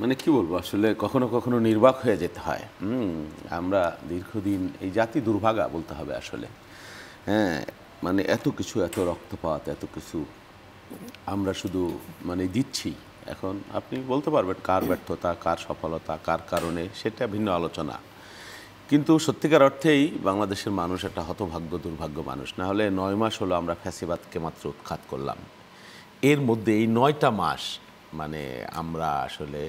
মানে কি বলবো আসলে কখনো কখনো নির্বাক হয়ে যেতে হয়। আমরা দীর্ঘদিন এই জাতি দুর্ভাগা বলতে হবে আসলে। হ্যাঁ, মানে এত কিছু, এত রক্তপাত, এত কিছু আমরা শুধু মানে দিচ্ছি। এখন আপনি বলতে পারবেন কার ব্যর্থতা, কার সফলতা, কার কারণে, সেটা ভিন্ন আলোচনা। কিন্তু সত্যিকার অর্থেই বাংলাদেশের মানুষ একটা হতভাগ্য দুর্ভাগ্য মানুষ। না হলে ৯ মাস হলো আমরা ফ্যাসিবাদকে মাত্র উৎখাত করলাম। এর মধ্যে এই ৯টা মাস মানে আমরা আসলে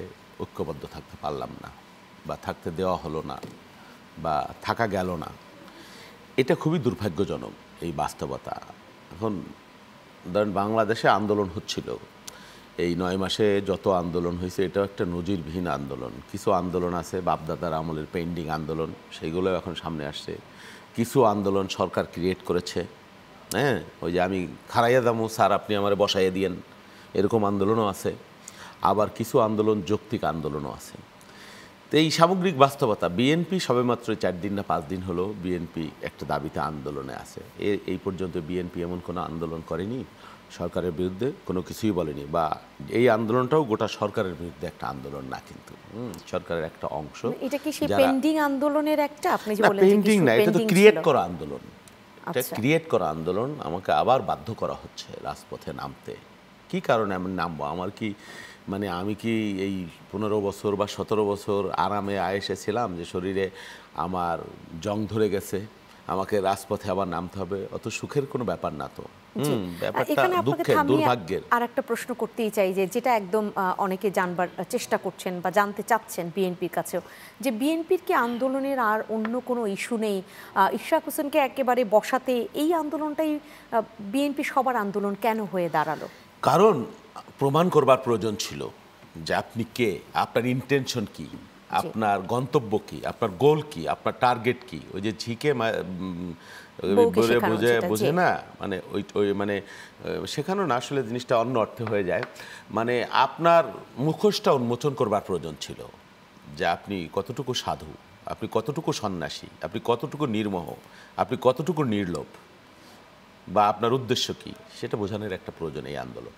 ঐক্যবদ্ধ থাকতে পারলাম না, বা থাকতে দেওয়া হলো না, বা থাকা গেল না। এটা খুবই দুর্ভাগ্যজনক এই বাস্তবতা। এখন ধরেন বাংলাদেশে আন্দোলন হচ্ছিল, এই ৯ মাসে যত আন্দোলন হয়েছে এটাও একটা নজিরবিহীন আন্দোলন। কিছু আন্দোলন আছে বাপদাদার আমলের পেন্ডিং আন্দোলন, সেইগুলো এখন সামনে আসছে। কিছু আন্দোলন সরকার ক্রিয়েট করেছে। হ্যাঁ, ওই যে আমি খারাইয়া দামু স্যার আপনি আমারে বসাইয়া দিয়েন, এরকম আন্দোলনও আছে। আবার কিছু আন্দোলন যৌক্তিক আন্দোলনও আছে। তো এই সামগ্রিক বাস্তবতা, বিএনপি সবেমাত্র 4 দিন না 5 দিন হলো বিএনপি একটা দাবিতে আন্দোলনে আছে। এই পর্যন্ত বিএনপি এমন কোনো আন্দোলন করেনি, সরকারের বিরুদ্ধে কোনো কিছুই বলেনি, বা এই আন্দোলনটাও গোটা সরকারের বিরুদ্ধে একটা আন্দোলন না, কিন্তু সরকারের একটা অংশ। এটা কি সেই পেন্ডিং আন্দোলনের একটা, আপনি যে বলেন পেন্ডিং না, এটা তো ক্রিয়েট করা আন্দোলন। এটা ক্রিয়েট করা আন্দোলন। আমাকে আবার বাধ্য করা হচ্ছে রাজপথে নামতে। কি কারণে আমি নামবো? আমার কি মানে আমি কি এই 15 বছর বা 17 বছর আরামে আয়েসে ছিলাম যে শরীরে আমার জং ধরে গেছে, আমাকে রাজপথে আবার নামতে হবে? অত সুখের কোনো ব্যাপার না তো। ব্যাপারটা দুঃখের, দুর্ভাগ্যের। আর একটা প্রশ্ন করতেই চাই, যে যেটা একদম অনেকে জানবার চেষ্টা করছেন বা জানতে চাচ্ছেন বিএনপির কাছেও, যে বিএনপির কি আন্দোলনের আর অন্য কোনো ইস্যু নেই? ইশরাক হোসেনকে একেবারে বসাতে এই আন্দোলনটাই বিএনপি সবার আন্দোলন কেন হয়ে দাঁড়ালো? কারণ প্রমাণ করবার প্রয়োজন ছিল যে আপনি কে, আপনার ইন্টেনশন কি, আপনার গন্তব্য কি, আপনার গোল কি, আপনার টার্গেট কি। ওই যে ঝিকে বোঝে না, মানে ওই মানে শেখানো না, আসলে জিনিসটা অন্য অর্থে হয়ে যায়। মানে আপনার মুখোশটা উন্মোচন করবার প্রয়োজন ছিল, যে আপনি কতটুকু সাধু, আপনি কতটুকু সন্ন্যাসী, আপনি কতটুকু নির্মোহ, আপনি কতটুকু নির্লোভ, বা আপনার উদ্দেশ্য কি, সেটা বোঝানোর একটা প্রয়োজন এই আন্দোলন।